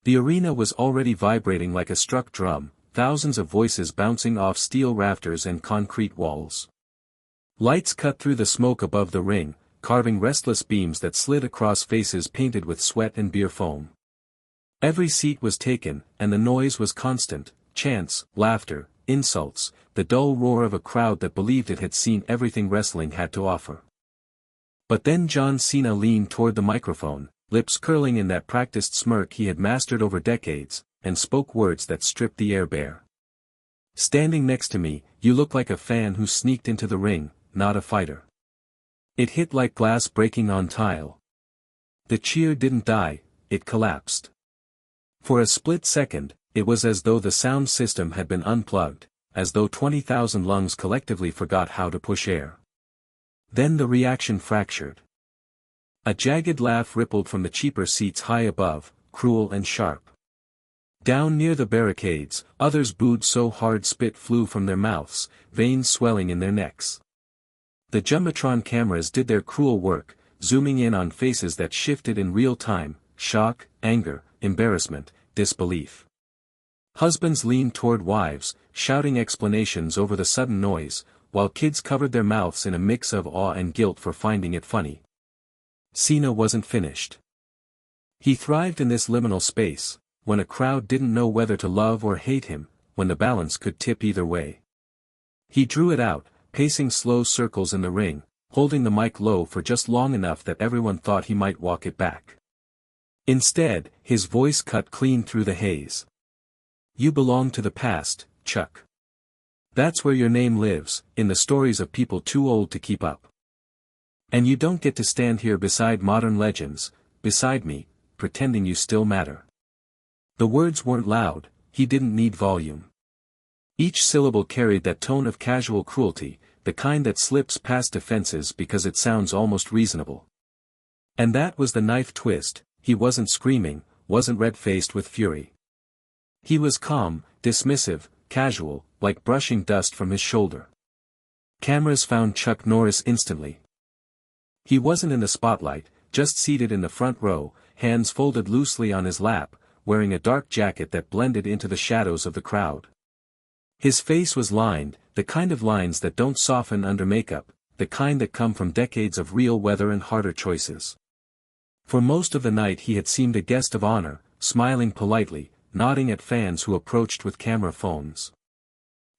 The arena was already vibrating like a struck drum, thousands of voices bouncing off steel rafters and concrete walls. Lights cut through the smoke above the ring, carving restless beams that slid across faces painted with sweat and beer foam. Every seat was taken, and the noise was constant: chants, laughter, insults, the dull roar of a crowd that believed it had seen everything wrestling had to offer. But then John Cena leaned toward the microphone, lips curling in that practiced smirk he had mastered over decades, and spoke words that stripped the air bare. "Standing next to me, you look like a fan who sneaked into the ring, not a fighter." It hit like glass breaking on tile. The cheer didn't die, it collapsed. For a split second, it was as though the sound system had been unplugged, as though 20,000 lungs collectively forgot how to push air. Then the reaction fractured. A jagged laugh rippled from the cheaper seats high above, cruel and sharp. Down near the barricades, others booed so hard spit flew from their mouths, veins swelling in their necks. The Jumbotron cameras did their cruel work, zooming in on faces that shifted in real time: shock, anger, embarrassment, disbelief. Husbands leaned toward wives, shouting explanations over the sudden noise, while kids covered their mouths in a mix of awe and guilt for finding it funny. Cena wasn't finished. He thrived in this liminal space, when a crowd didn't know whether to love or hate him, when the balance could tip either way. He drew it out, pacing slow circles in the ring, holding the mic low for just long enough that everyone thought he might walk it back. Instead, his voice cut clean through the haze. "You belong to the past, Chuck. That's where your name lives, in the stories of people too old to keep up. And you don't get to stand here beside modern legends, beside me, pretending you still matter." The words weren't loud, he didn't need volume. Each syllable carried that tone of casual cruelty, the kind that slips past defenses because it sounds almost reasonable. And that was the knife twist: he wasn't screaming, wasn't red-faced with fury. He was calm, dismissive, casual, like brushing dust from his shoulder. Cameras found Chuck Norris instantly. He wasn't in the spotlight, just seated in the front row, hands folded loosely on his lap, wearing a dark jacket that blended into the shadows of the crowd. His face was lined, the kind of lines that don't soften under makeup, the kind that come from decades of real weather and harder choices. For most of the night he had seemed a guest of honor, smiling politely, nodding at fans who approached with camera phones.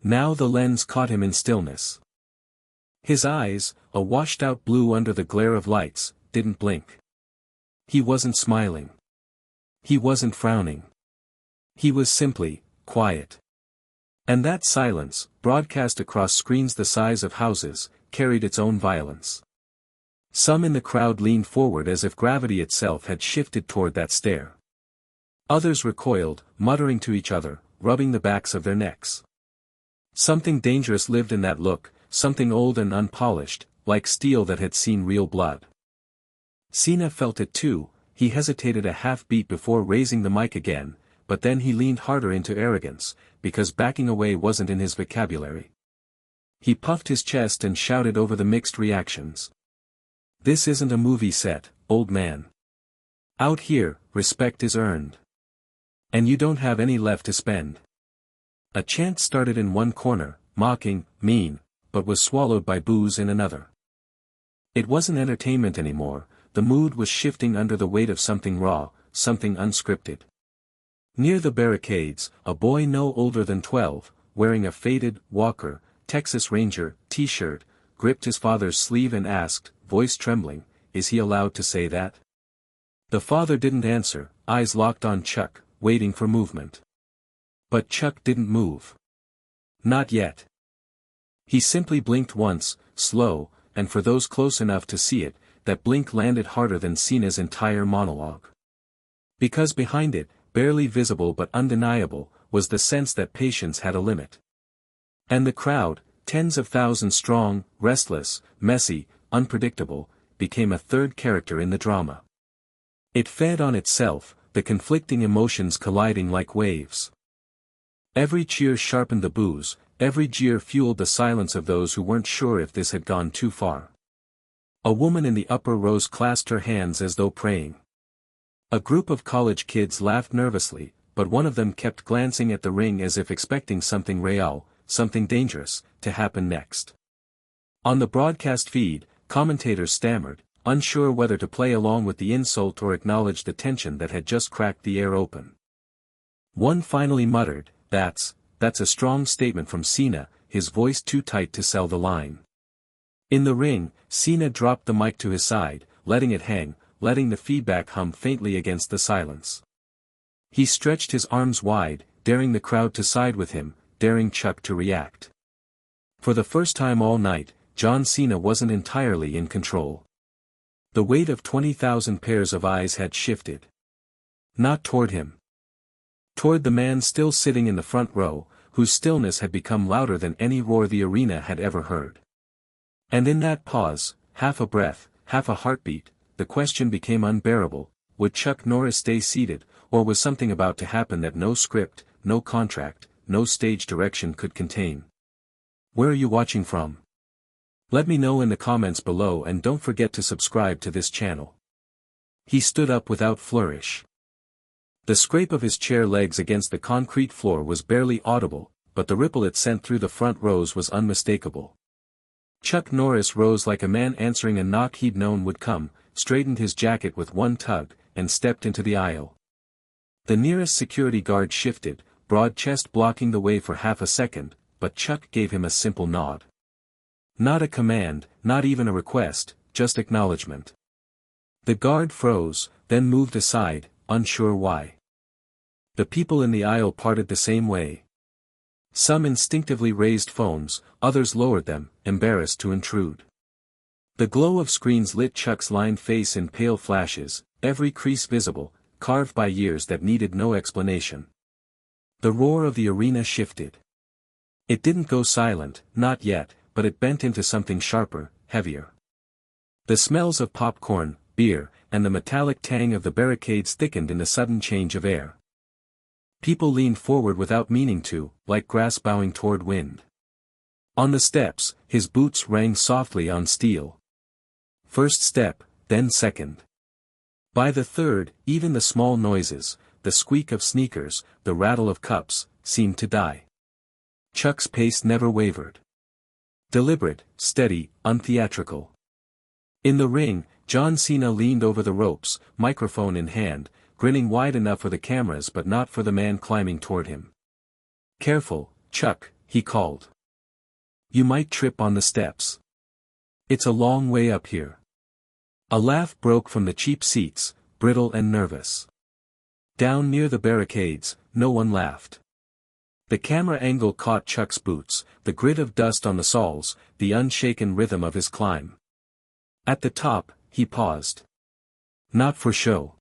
Now the lens caught him in stillness. His eyes, a washed-out blue under the glare of lights, didn't blink. He wasn't smiling. He wasn't frowning. He was simply quiet. And that silence, broadcast across screens the size of houses, carried its own violence. Some in the crowd leaned forward as if gravity itself had shifted toward that stare. Others recoiled, muttering to each other, rubbing the backs of their necks. Something dangerous lived in that look, something old and unpolished, like steel that had seen real blood. Cena felt it too. He hesitated a half-beat before raising the mic again, but then he leaned harder into arrogance, because backing away wasn't in his vocabulary. He puffed his chest and shouted over the mixed reactions. "This isn't a movie set, old man. Out here, respect is earned. And you don't have any left to spend." A chant started in one corner, mocking, mean, but was swallowed by boos in another. It wasn't entertainment anymore, the mood was shifting under the weight of something raw, something unscripted. Near the barricades, a boy no older than 12, wearing a faded Walker, Texas Ranger, t-shirt, gripped his father's sleeve and asked, voice trembling, "Is he allowed to say that?" The father didn't answer, eyes locked on Chuck, waiting for movement. But Chuck didn't move. Not yet. He simply blinked once, slow, and for those close enough to see it, that blink landed harder than Cena's entire monologue. Because behind it, barely visible but undeniable, was the sense that patience had a limit. And the crowd, tens of thousands strong, restless, messy, unpredictable, became a third character in the drama. It fed on itself, the conflicting emotions colliding like waves. Every cheer sharpened the boos, every jeer fueled the silence of those who weren't sure if this had gone too far. A woman in the upper rows clasped her hands as though praying. A group of college kids laughed nervously, but one of them kept glancing at the ring as if expecting something real, something dangerous, to happen next. On the broadcast feed, commentators stammered, unsure whether to play along with the insult or acknowledge the tension that had just cracked the air open. One finally muttered, that's a strong statement from Cena, his voice too tight to sell the line. In the ring, Cena dropped the mic to his side, letting it hang, letting the feedback hum faintly against the silence. He stretched his arms wide, daring the crowd to side with him, daring Chuck to react. For the first time all night, John Cena wasn't entirely in control. The weight of 20,000 pairs of eyes had shifted. Not toward him. Toward the man still sitting in the front row, whose stillness had become louder than any roar the arena had ever heard. And in that pause, half a breath, half a heartbeat, the question became unbearable: would Chuck Norris stay seated, or was something about to happen that no script, no contract, no stage direction could contain? Where are you watching from? Let me know in the comments below, and don't forget to subscribe to this channel. He stood up without flourish. The scrape of his chair legs against the concrete floor was barely audible, but the ripple it sent through the front rows was unmistakable. Chuck Norris rose like a man answering a knock he'd known would come, straightened his jacket with one tug, and stepped into the aisle. The nearest security guard shifted, broad chest blocking the way for half a second, but Chuck gave him a simple nod. Not a command, not even a request, just acknowledgement. The guard froze, then moved aside, unsure why. The people in the aisle parted the same way. Some instinctively raised phones, others lowered them, embarrassed to intrude. The glow of screens lit Chuck's lined face in pale flashes, every crease visible, carved by years that needed no explanation. The roar of the arena shifted. It didn't go silent, not yet, but it bent into something sharper, heavier. The smells of popcorn, beer, and the metallic tang of the barricades thickened in the sudden change of air. People leaned forward without meaning to, like grass bowing toward wind. On the steps, his boots rang softly on steel. First step, then second. By the third, even the small noises, the squeak of sneakers, the rattle of cups, seemed to die. Chuck's pace never wavered. Deliberate, steady, untheatrical. In the ring, John Cena leaned over the ropes, microphone in hand, grinning wide enough for the cameras but not for the man climbing toward him. "Careful, Chuck," he called. "You might trip on the steps. It's a long way up here." A laugh broke from the cheap seats, brittle and nervous. Down near the barricades, no one laughed. The camera angle caught Chuck's boots, the grit of dust on the soles, the unshaken rhythm of his climb. At the top, he paused. Not for show.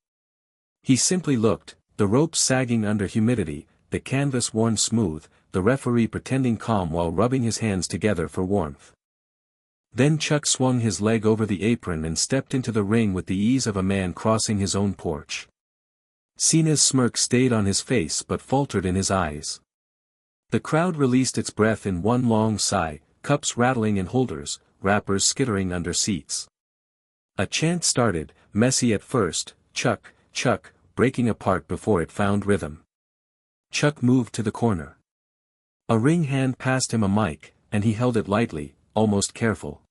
He simply looked, the ropes sagging under humidity, the canvas worn smooth, the referee pretending calm while rubbing his hands together for warmth. Then Chuck swung his leg over the apron and stepped into the ring with the ease of a man crossing his own porch. Cena's smirk stayed on his face but faltered in his eyes. The crowd released its breath in one long sigh, cups rattling in holders, wrappers skittering under seats. A chant started, messy at first, "Chuck, Chuck," breaking apart before it found rhythm. Chuck moved to the corner. A ring hand passed him a mic, and he held it lightly, almost careful.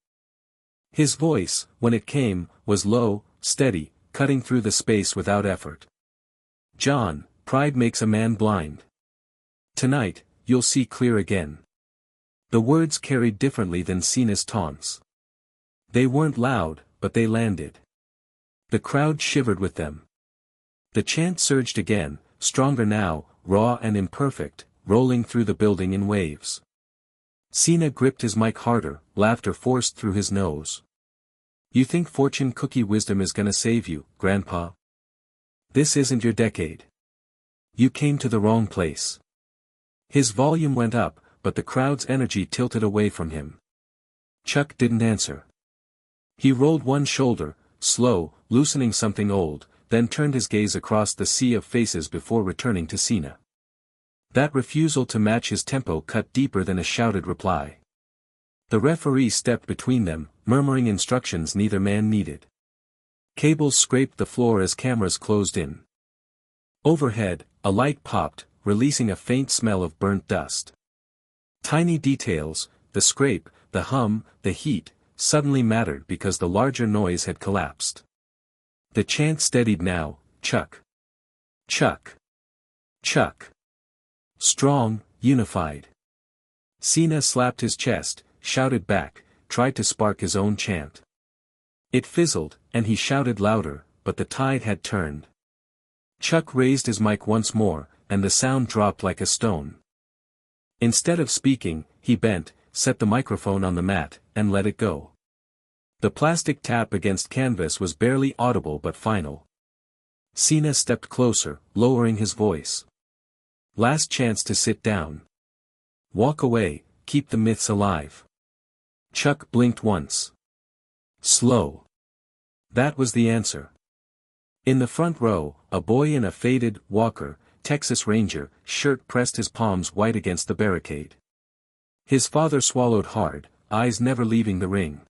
His voice, when it came, was low, steady, cutting through the space without effort. "John, pride makes a man blind. Tonight, you'll see clear again." The words carried differently than Cena's taunts. They weren't loud, but they landed. The crowd shivered with them. The chant surged again, stronger now, raw and imperfect, rolling through the building in waves. Cena gripped his mic harder, laughter forced through his nose. "You think fortune cookie wisdom is gonna save you, Grandpa? This isn't your decade. You came to the wrong place." His volume went up, but the crowd's energy tilted away from him. Chuck didn't answer. He rolled one shoulder, slow, loosening something old, then turned his gaze across the sea of faces before returning to Cena. That refusal to match his tempo cut deeper than a shouted reply. The referee stepped between them, murmuring instructions neither man needed. Cables scraped the floor as cameras closed in. Overhead, a light popped, releasing a faint smell of burnt dust. Tiny details, the scrape, the hum, the heat, suddenly mattered because the larger noise had collapsed. The chant steadied now, Chuck. Chuck. Chuck. Strong, unified. Cena slapped his chest, shouted back, tried to spark his own chant. It fizzled, and he shouted louder, but the tide had turned. Chuck raised his mic once more, and the sound dropped like a stone. Instead of speaking, he bent, set the microphone on the mat, and let it go. The plastic tap against canvas was barely audible but final. Cena stepped closer, lowering his voice. Last chance to sit down. Walk away, keep the myths alive. Chuck blinked once. Slow. That was the answer. In the front row, a boy in a faded, Walker, Texas Ranger, shirt pressed his palms white against the barricade. His father swallowed hard, eyes never leaving the ring.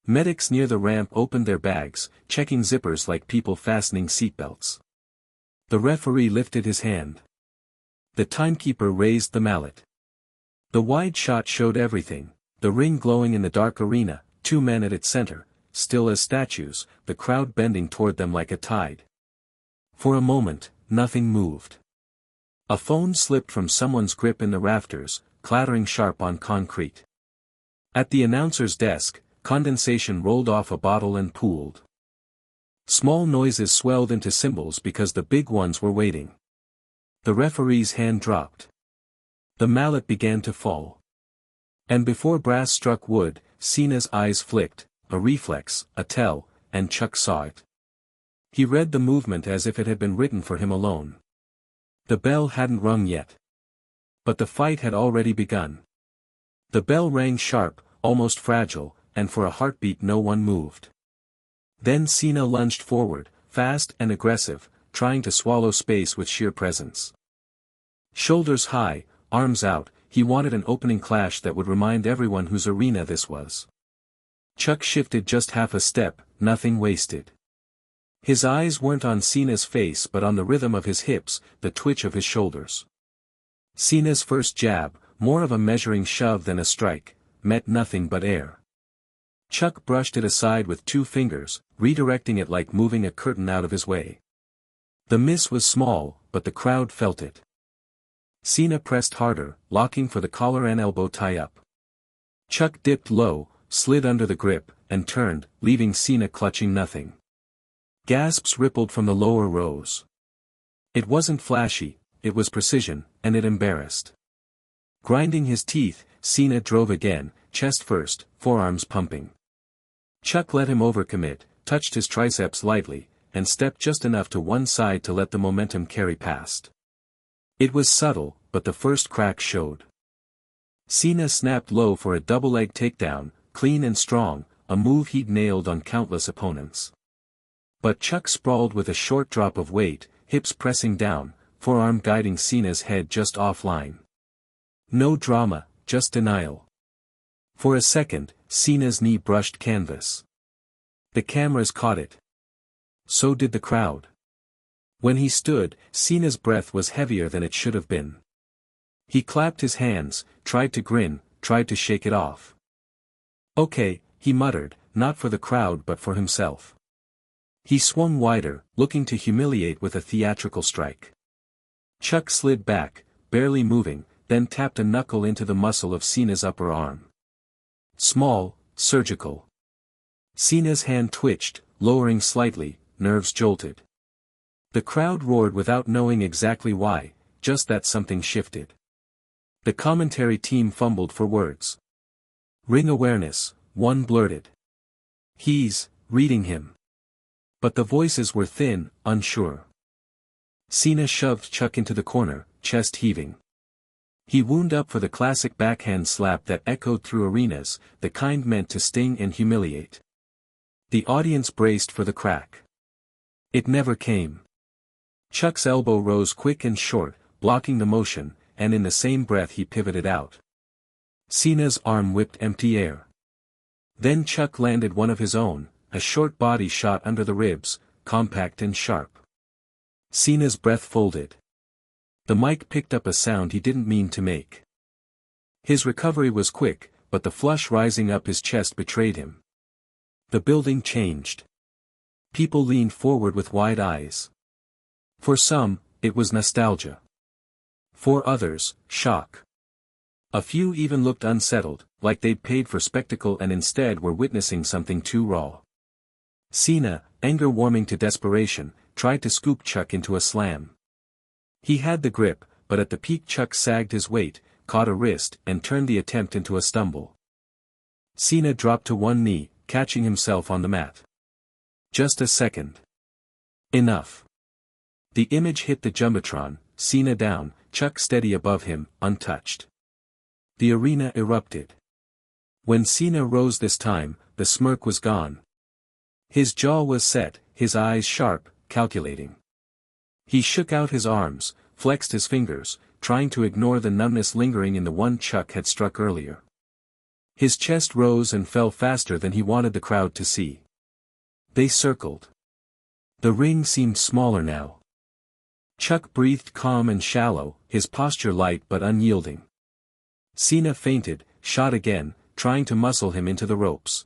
Medics near the ramp opened their bags, checking zippers like people fastening seatbelts. The referee lifted his hand. The timekeeper raised the mallet. The wide shot showed everything, the ring glowing in the dark arena, 2 men at its center, still as statues, the crowd bending toward them like a tide. For a moment, nothing moved. A phone slipped from someone's grip in the rafters, clattering sharp on concrete. At the announcer's desk, condensation rolled off a bottle and pooled. Small noises swelled into cymbals because the big ones were waiting. The referee's hand dropped. The mallet began to fall. And before brass struck wood, Cena's eyes flicked, a reflex, a tell, and Chuck saw it. He read the movement as if it had been written for him alone. The bell hadn't rung yet. But the fight had already begun. The bell rang sharp, almost fragile, and for a heartbeat no one moved. Then Cena lunged forward, fast and aggressive, trying to swallow space with sheer presence. Shoulders high, arms out, he wanted an opening clash that would remind everyone whose arena this was. Chuck shifted just half a step, nothing wasted. His eyes weren't on Cena's face but on the rhythm of his hips, the twitch of his shoulders. Cena's first jab, more of a measuring shove than a strike, met nothing but air. Chuck brushed it aside with 2 fingers, redirecting it like moving a curtain out of his way. The miss was small, but the crowd felt it. Cena pressed harder, locking for the collar and elbow tie-up. Chuck dipped low, slid under the grip, and turned, leaving Cena clutching nothing. Gasps rippled from the lower rows. It wasn't flashy, it was precision, and it embarrassed. Grinding his teeth, Cena drove again, chest first, forearms pumping. Chuck let him overcommit, touched his triceps lightly, and stepped just enough to one side to let the momentum carry past. It was subtle, but the first crack showed. Cena snapped low for a double-leg takedown, clean and strong, a move he'd nailed on countless opponents. But Chuck sprawled with a short drop of weight, hips pressing down, forearm guiding Cena's head just offline. No drama, just denial. For a second, Cena's knee brushed canvas. The cameras caught it. So did the crowd. When he stood, Cena's breath was heavier than it should have been. He clapped his hands, tried to grin, tried to shake it off. Okay, he muttered, not for the crowd but for himself. He swung wider, looking to humiliate with a theatrical strike. Chuck slid back, barely moving, then tapped a knuckle into the muscle of Cena's upper arm. Small, surgical. Cena's hand twitched, lowering slightly, nerves jolted. The crowd roared without knowing exactly why, just that something shifted. The commentary team fumbled for words. Ring awareness, one blurted. He's reading him. But the voices were thin, unsure. Cena shoved Chuck into the corner, chest heaving. He wound up for the classic backhand slap that echoed through arenas, the kind meant to sting and humiliate. The audience braced for the crack. It never came. Chuck's elbow rose quick and short, blocking the motion, and in the same breath he pivoted out. Cena's arm whipped empty air. Then Chuck landed one of his own, a short body shot under the ribs, compact and sharp. Cena's breath folded. The mic picked up a sound he didn't mean to make. His recovery was quick, but the flush rising up his chest betrayed him. The building changed. People leaned forward with wide eyes. For some, it was nostalgia. For others, shock. A few even looked unsettled, like they'd paid for spectacle and instead were witnessing something too raw. Cena, anger warming to desperation, tried to scoop Chuck into a slam. He had the grip, but at the peak Chuck sagged his weight, caught a wrist, and turned the attempt into a stumble. Cena dropped to one knee, catching himself on the mat. Just a second. Enough. The image hit the jumbotron, Cena down, Chuck steady above him, untouched. The arena erupted. When Cena rose this time, the smirk was gone. His jaw was set, his eyes sharp, calculating. He shook out his arms, flexed his fingers, trying to ignore the numbness lingering in the one Chuck had struck earlier. His chest rose and fell faster than he wanted the crowd to see. They circled. The ring seemed smaller now. Chuck breathed calm and shallow, his posture light but unyielding. Cena feinted, shot again, trying to muscle him into the ropes.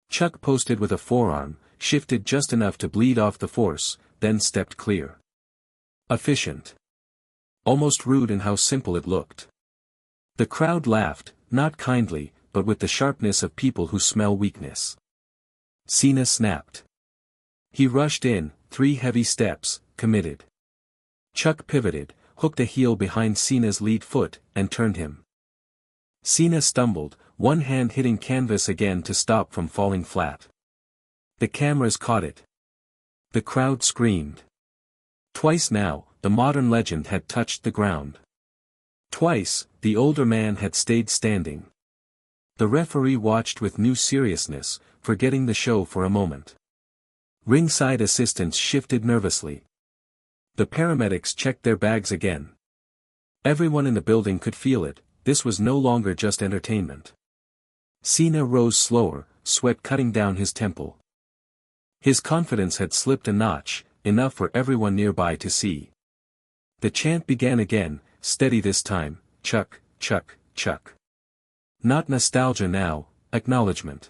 Chuck posted with a forearm, shifted just enough to bleed off the force, then stepped clear. Efficient. Almost rude in how simple it looked. The crowd laughed, not kindly, but with the sharpness of people who smell weakness. Cena snapped. He rushed in, 3 heavy steps, committed. Chuck pivoted, hooked a heel behind Cena's lead foot, and turned him. Cena stumbled, one hand hitting canvas again to stop from falling flat. The cameras caught it. The crowd screamed. Twice now, the modern legend had touched the ground. Twice, the older man had stayed standing. The referee watched with new seriousness, forgetting the show for a moment. Ringside assistants shifted nervously. The paramedics checked their bags again. Everyone in the building could feel it, this was no longer just entertainment. Cena rose slower, sweat cutting down his temple. His confidence had slipped a notch, enough for everyone nearby to see. The chant began again, steady this time, Chuck, Chuck, Chuck. Not nostalgia now, acknowledgement.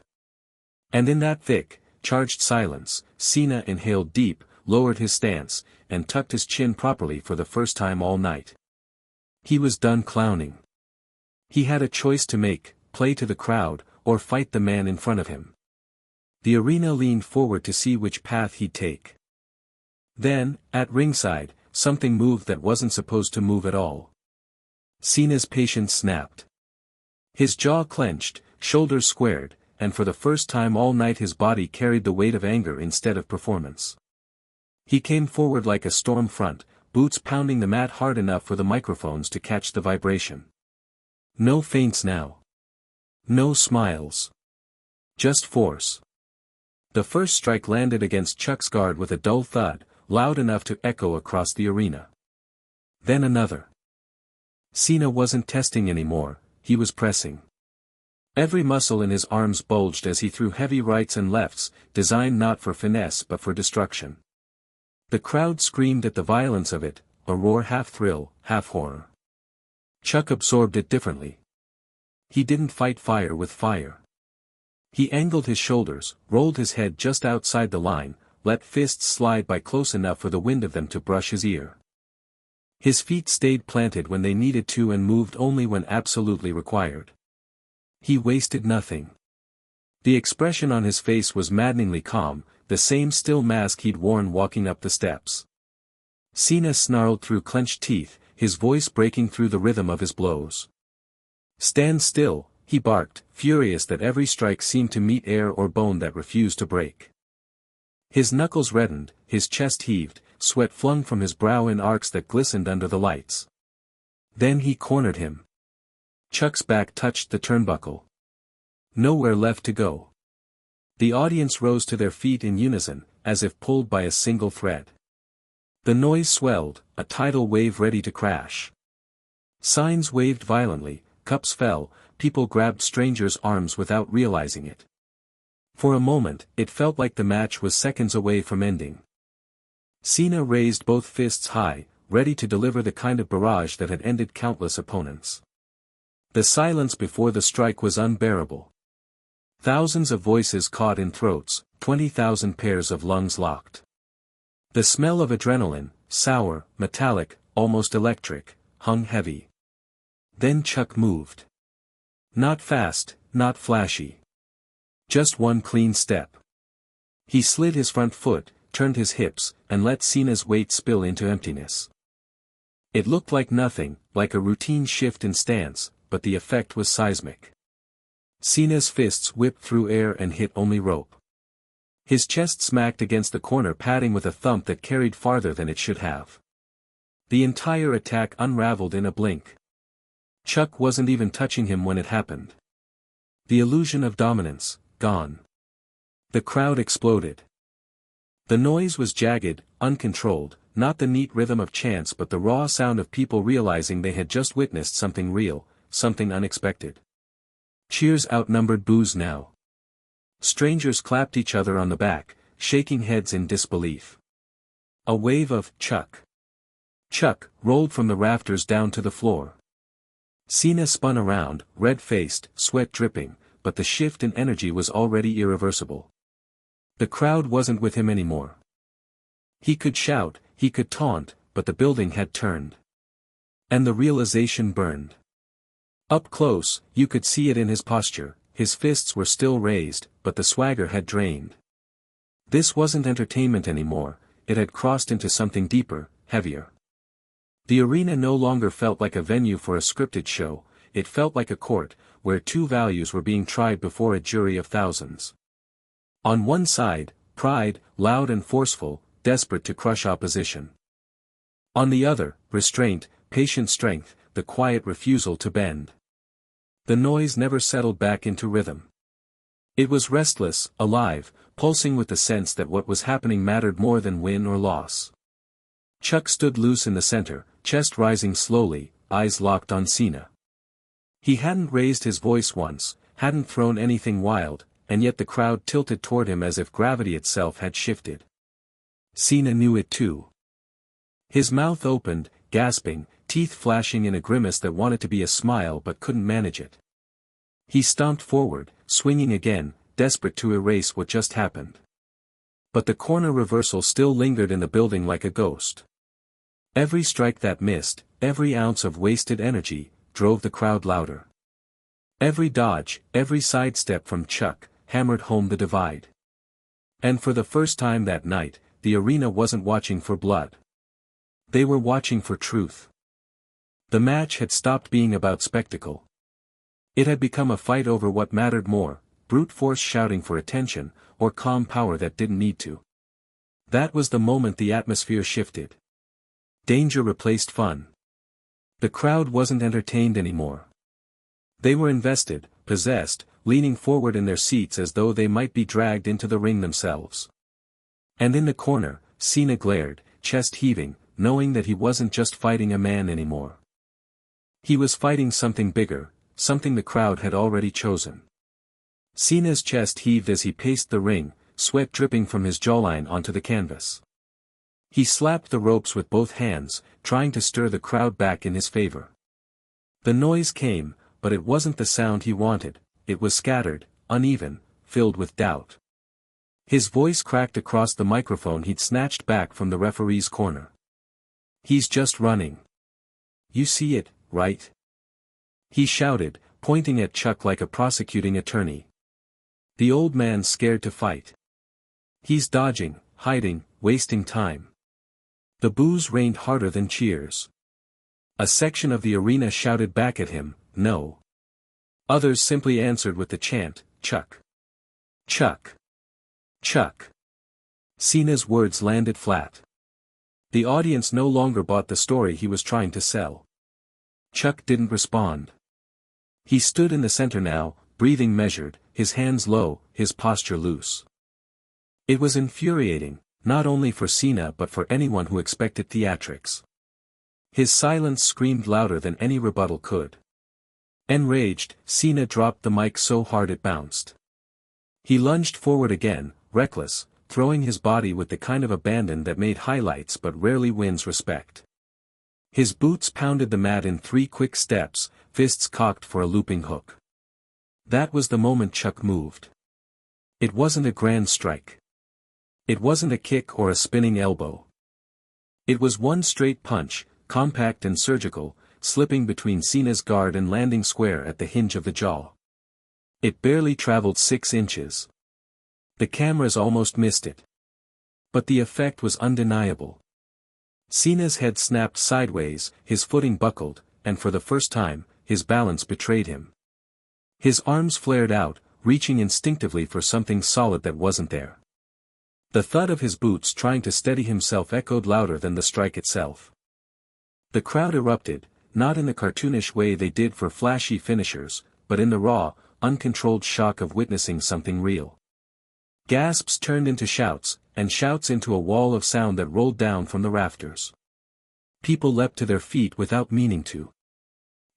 And in that thick, charged silence, Cena inhaled deep, lowered his stance, and tucked his chin properly for the first time all night. He was done clowning. He had a choice to make, play to the crowd, or fight the man in front of him. The arena leaned forward to see which path he'd take. Then, at ringside, something moved that wasn't supposed to move at all. Cena's patience snapped. His jaw clenched, shoulders squared, and for the first time all night his body carried the weight of anger instead of performance. He came forward like a storm front, boots pounding the mat hard enough for the microphones to catch the vibration. No feints now. No smiles. Just force. The first strike landed against Chuck's guard with a dull thud, loud enough to echo across the arena. Then another. Cena wasn't testing anymore, he was pressing. Every muscle in his arms bulged as he threw heavy rights and lefts, designed not for finesse but for destruction. The crowd screamed at the violence of it, a roar half thrill, half horror. Chuck absorbed it differently. He didn't fight fire with fire. He angled his shoulders, rolled his head just outside the line, let fists slide by close enough for the wind of them to brush his ear. His feet stayed planted when they needed to and moved only when absolutely required. He wasted nothing. The expression on his face was maddeningly calm, the same still mask he'd worn walking up the steps. Cena snarled through clenched teeth, his voice breaking through the rhythm of his blows. "Stand still," he barked, furious that every strike seemed to meet air or bone that refused to break. His knuckles reddened, his chest heaved, sweat flung from his brow in arcs that glistened under the lights. Then he cornered him. Chuck's back touched the turnbuckle. Nowhere left to go. The audience rose to their feet in unison, as if pulled by a single thread. The noise swelled, a tidal wave ready to crash. Signs waved violently, cups fell, people grabbed strangers' arms without realizing it. For a moment, it felt like the match was seconds away from ending. Cena raised both fists high, ready to deliver the kind of barrage that had ended countless opponents. The silence before the strike was unbearable. Thousands of voices caught in throats, 20,000 pairs of lungs locked. The smell of adrenaline, sour, metallic, almost electric, hung heavy. Then Chuck moved. Not fast, not flashy. Just one clean step. He slid his front foot, turned his hips, and let Cena's weight spill into emptiness. It looked like nothing, like a routine shift in stance, but the effect was seismic. Cena's fists whipped through air and hit only rope. His chest smacked against the corner padding with a thump that carried farther than it should have. The entire attack unraveled in a blink. Chuck wasn't even touching him when it happened. The illusion of dominance, gone. The crowd exploded. The noise was jagged, uncontrolled, not the neat rhythm of chants but the raw sound of people realizing they had just witnessed something real, something unexpected. Cheers outnumbered boos now. Strangers clapped each other on the back, shaking heads in disbelief. A wave of "Chuck! Chuck!" rolled from the rafters down to the floor. Cena spun around, red-faced, sweat dripping, but the shift in energy was already irreversible. The crowd wasn't with him anymore. He could shout, he could taunt, but the building had turned. And the realization burned. Up close, you could see it in his posture, his fists were still raised, but the swagger had drained. This wasn't entertainment anymore, it had crossed into something deeper, heavier. The arena no longer felt like a venue for a scripted show, it felt like a court, where two values were being tried before a jury of thousands. On one side, pride, loud and forceful, desperate to crush opposition. On the other, restraint, patient strength, the quiet refusal to bend. The noise never settled back into rhythm. It was restless, alive, pulsing with the sense that what was happening mattered more than win or loss. Chuck stood loose in the center, chest rising slowly, eyes locked on Cena. He hadn't raised his voice once, hadn't thrown anything wild, and yet the crowd tilted toward him as if gravity itself had shifted. Cena knew it too. His mouth opened, gasping, teeth flashing in a grimace that wanted to be a smile but couldn't manage it. He stomped forward, swinging again, desperate to erase what just happened. But the corner reversal still lingered in the building like a ghost. Every strike that missed, every ounce of wasted energy, drove the crowd louder. Every dodge, every sidestep from Chuck, hammered home the divide. And for the first time that night, the arena wasn't watching for blood. They were watching for truth. The match had stopped being about spectacle. It had become a fight over what mattered more, brute force shouting for attention, or calm power that didn't need to. That was the moment the atmosphere shifted. Danger replaced fun. The crowd wasn't entertained anymore. They were invested, possessed, leaning forward in their seats as though they might be dragged into the ring themselves. And in the corner, Cena glared, chest heaving, knowing that he wasn't just fighting a man anymore. He was fighting something bigger, something the crowd had already chosen. Cena's chest heaved as he paced the ring, sweat dripping from his jawline onto the canvas. He slapped the ropes with both hands, trying to stir the crowd back in his favor. The noise came, but it wasn't the sound he wanted, it was scattered, uneven, filled with doubt. His voice cracked across the microphone he'd snatched back from the referee's corner. "He's just running. You see it, right?" He shouted, pointing at Chuck like a prosecuting attorney. The old man's scared to fight. He's dodging, hiding, wasting time. The boos rained harder than cheers. A section of the arena shouted back at him, "No." Others simply answered with the chant, "Chuck! Chuck! Chuck!" Cena's words landed flat. The audience no longer bought the story he was trying to sell. Chuck didn't respond. He stood in the center now, breathing measured, his hands low, his posture loose. It was infuriating, not only for Cena but for anyone who expected theatrics. His silence screamed louder than any rebuttal could. Enraged, Cena dropped the mic so hard it bounced. He lunged forward again, reckless, throwing his body with the kind of abandon that made highlights but rarely wins respect. His boots pounded the mat in 3 quick steps, fists cocked for a looping hook. That was the moment Chuck moved. It wasn't a grand strike. It wasn't a kick or a spinning elbow. It was one straight punch, compact and surgical, slipping between Cena's guard and landing square at the hinge of the jaw. It barely traveled 6 inches. The cameras almost missed it. But the effect was undeniable. Cena's head snapped sideways, his footing buckled, and for the first time, his balance betrayed him. His arms flared out, reaching instinctively for something solid that wasn't there. The thud of his boots trying to steady himself echoed louder than the strike itself. The crowd erupted, not in the cartoonish way they did for flashy finishers, but in the raw, uncontrolled shock of witnessing something real. Gasps turned into shouts, and shouts into a wall of sound that rolled down from the rafters. People leapt to their feet without meaning to.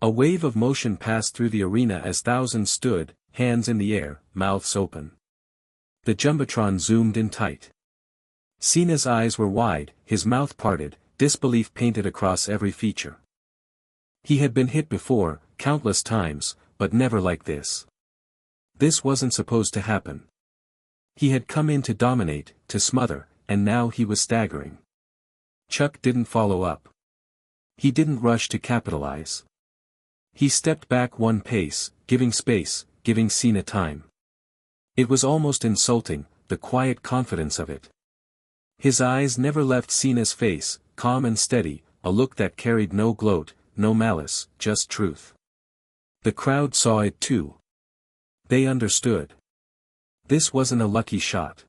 A wave of motion passed through the arena as thousands stood, hands in the air, mouths open. The jumbotron zoomed in tight. Cena's eyes were wide, his mouth parted, disbelief painted across every feature. He had been hit before, countless times, but never like this. This wasn't supposed to happen. He had come in to dominate, to smother, and now he was staggering. Chuck didn't follow up. He didn't rush to capitalize. He stepped back 1 pace, giving space, giving Cena time. It was almost insulting, the quiet confidence of it. His eyes never left Cena's face, calm and steady, a look that carried no gloat, no malice, just truth. The crowd saw it too. They understood. This wasn't a lucky shot.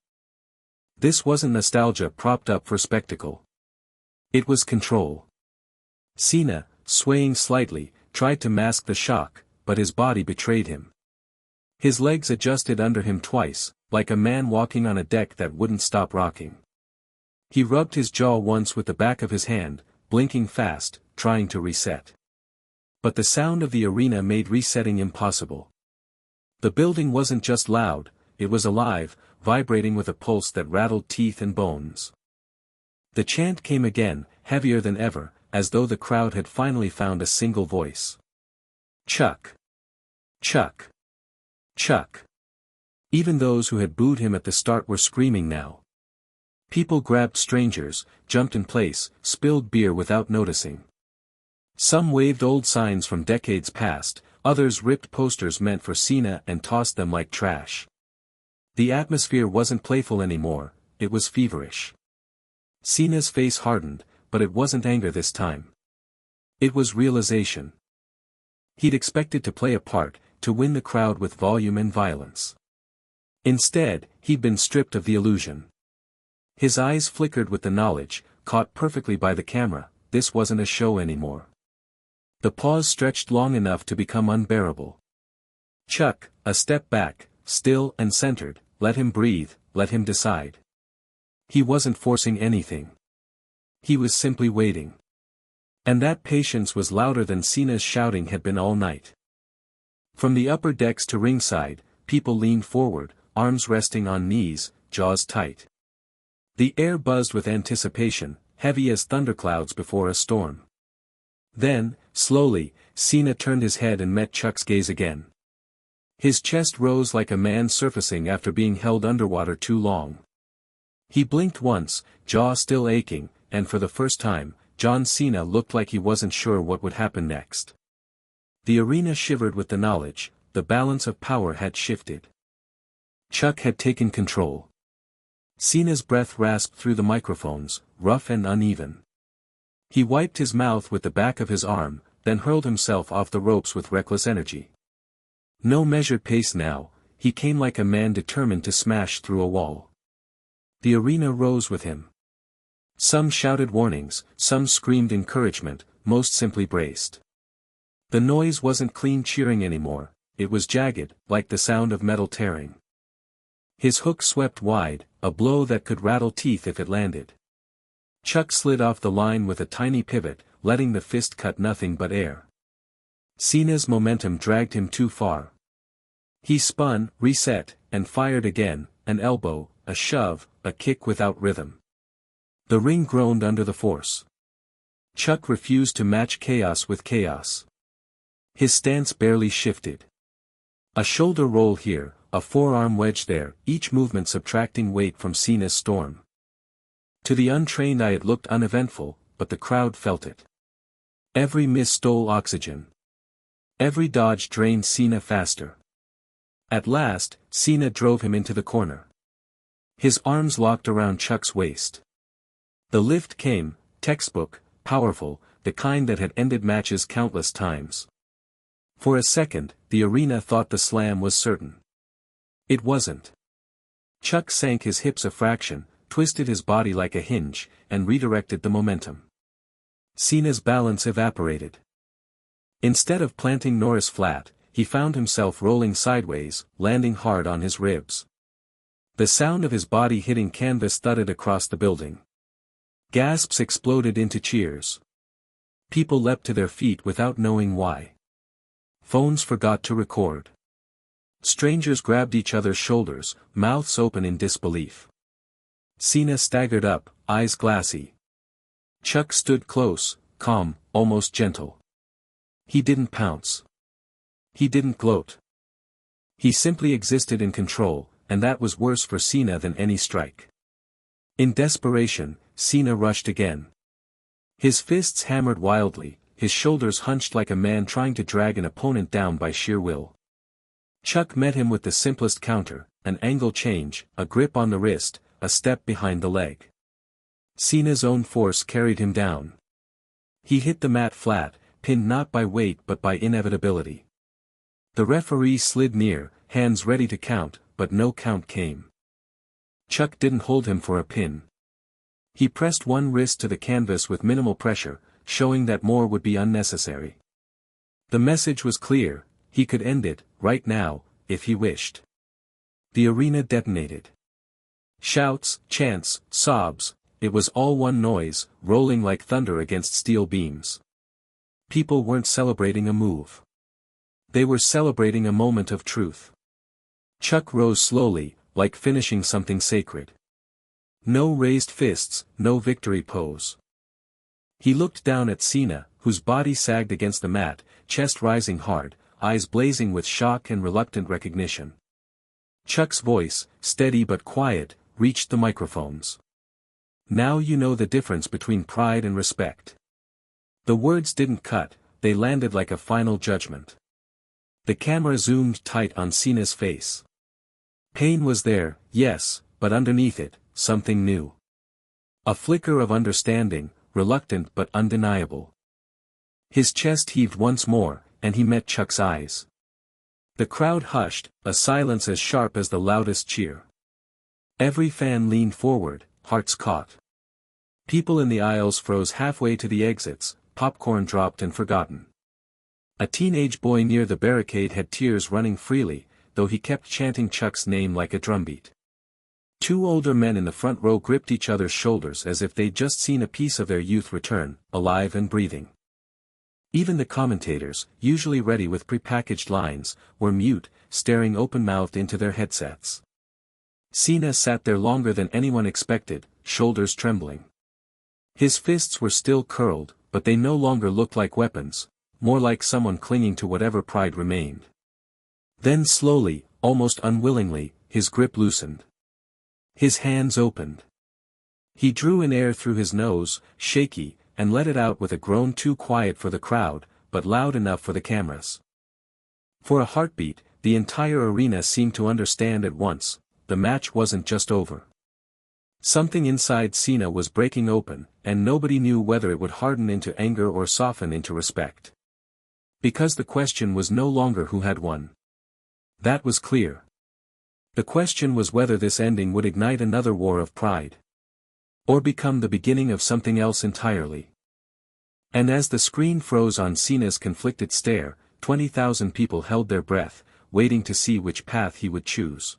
This wasn't nostalgia propped up for spectacle. It was control. Cena, swaying slightly, tried to mask the shock, but his body betrayed him. His legs adjusted under him twice, like a man walking on a deck that wouldn't stop rocking. He rubbed his jaw once with the back of his hand, blinking fast, trying to reset. But the sound of the arena made resetting impossible. The building wasn't just loud, it was alive, vibrating with a pulse that rattled teeth and bones. The chant came again, heavier than ever, as though the crowd had finally found a single voice. Chuck! Chuck! Chuck! Even those who had booed him at the start were screaming now. People grabbed strangers, jumped in place, spilled beer without noticing. Some waved old signs from decades past, others ripped posters meant for Cena and tossed them like trash. The atmosphere wasn't playful anymore, it was feverish. Cena's face hardened, but it wasn't anger this time. It was realization. He'd expected to play a part, to win the crowd with volume and violence. Instead, he'd been stripped of the illusion. His eyes flickered with the knowledge, caught perfectly by the camera, this wasn't a show anymore. The pause stretched long enough to become unbearable. Chuck, a step back, still and centered, let him breathe, let him decide. He wasn't forcing anything. He was simply waiting. And that patience was louder than Cena's shouting had been all night. From the upper decks to ringside, people leaned forward, arms resting on knees, jaws tight. The air buzzed with anticipation, heavy as thunderclouds before a storm. Then, slowly, Cena turned his head and met Chuck's gaze again. His chest rose like a man surfacing after being held underwater too long. He blinked once, jaw still aching, and for the first time, John Cena looked like he wasn't sure what would happen next. The arena shivered with the knowledge, the balance of power had shifted. Chuck had taken control. Cena's breath rasped through the microphones, rough and uneven. He wiped his mouth with the back of his arm, then hurled himself off the ropes with reckless energy. No measured pace now, he came like a man determined to smash through a wall. The arena rose with him. Some shouted warnings, some screamed encouragement, most simply braced. The noise wasn't clean cheering anymore, it was jagged, like the sound of metal tearing. His hook swept wide, a blow that could rattle teeth if it landed. Chuck slid off the line with a tiny pivot, letting the fist cut nothing but air. Cena's momentum dragged him too far. He spun, reset, and fired again, an elbow, a shove, a kick without rhythm. The ring groaned under the force. Chuck refused to match chaos with chaos. His stance barely shifted. A shoulder roll here, a forearm wedge there, each movement subtracting weight from Cena's storm. To the untrained eye it looked uneventful, but the crowd felt it. Every miss stole oxygen. Every dodge drained Cena faster. At last, Cena drove him into the corner. His arms locked around Chuck's waist. The lift came, textbook, powerful, the kind that had ended matches countless times. For a second, the arena thought the slam was certain. It wasn't. Chuck sank his hips a fraction, twisted his body like a hinge, and redirected the momentum. Cena's balance evaporated. Instead of planting Norris flat, he found himself rolling sideways, landing hard on his ribs. The sound of his body hitting canvas thudded across the building. Gasps exploded into cheers. People leapt to their feet without knowing why. Phones forgot to record. Strangers grabbed each other's shoulders, mouths open in disbelief. Cena staggered up, eyes glassy. Chuck stood close, calm, almost gentle. He didn't pounce. He didn't gloat. He simply existed in control, and that was worse for Cena than any strike. In desperation, Cena rushed again. His fists hammered wildly, his shoulders hunched like a man trying to drag an opponent down by sheer will. Chuck met him with the simplest counter, an angle change, a grip on the wrist, a step behind the leg. Cena's own force carried him down. He hit the mat flat, pinned not by weight but by inevitability. The referee slid near, hands ready to count, but no count came. Chuck didn't hold him for a pin. He pressed one wrist to the canvas with minimal pressure, showing that more would be unnecessary. The message was clear, he could end it, right now, if he wished. The arena detonated. Shouts, chants, sobs, it was all one noise, rolling like thunder against steel beams. People weren't celebrating a move. They were celebrating a moment of truth. Chuck rose slowly, like finishing something sacred. No raised fists, no victory pose. He looked down at Cena, whose body sagged against the mat, chest rising hard, eyes blazing with shock and reluctant recognition. Chuck's voice, steady but quiet, reached the microphones. Now you know the difference between pride and respect. The words didn't cut, they landed like a final judgment. The camera zoomed tight on Cena's face. Pain was there, yes, but underneath it, something new. A flicker of understanding, reluctant but undeniable. His chest heaved once more, and he met Chuck's eyes. The crowd hushed, a silence as sharp as the loudest cheer. Every fan leaned forward, hearts caught. People in the aisles froze halfway to the exits, popcorn dropped and forgotten. A teenage boy near the barricade had tears running freely, though he kept chanting Chuck's name like a drumbeat. Two older men in the front row gripped each other's shoulders as if they'd just seen a piece of their youth return, alive and breathing. Even the commentators, usually ready with prepackaged lines, were mute, staring open-mouthed into their headsets. Cena sat there longer than anyone expected, shoulders trembling. His fists were still curled, but they no longer looked like weapons, more like someone clinging to whatever pride remained. Then slowly, almost unwillingly, his grip loosened. His hands opened. He drew in air through his nose, shaky, and let it out with a groan too quiet for the crowd, but loud enough for the cameras. For a heartbeat, the entire arena seemed to understand at once, the match wasn't just over. Something inside Cena was breaking open, and nobody knew whether it would harden into anger or soften into respect. Because the question was no longer who had won. That was clear. The question was whether this ending would ignite another war of pride. Or become the beginning of something else entirely. And as the screen froze on Cena's conflicted stare, 20,000 people held their breath, waiting to see which path he would choose.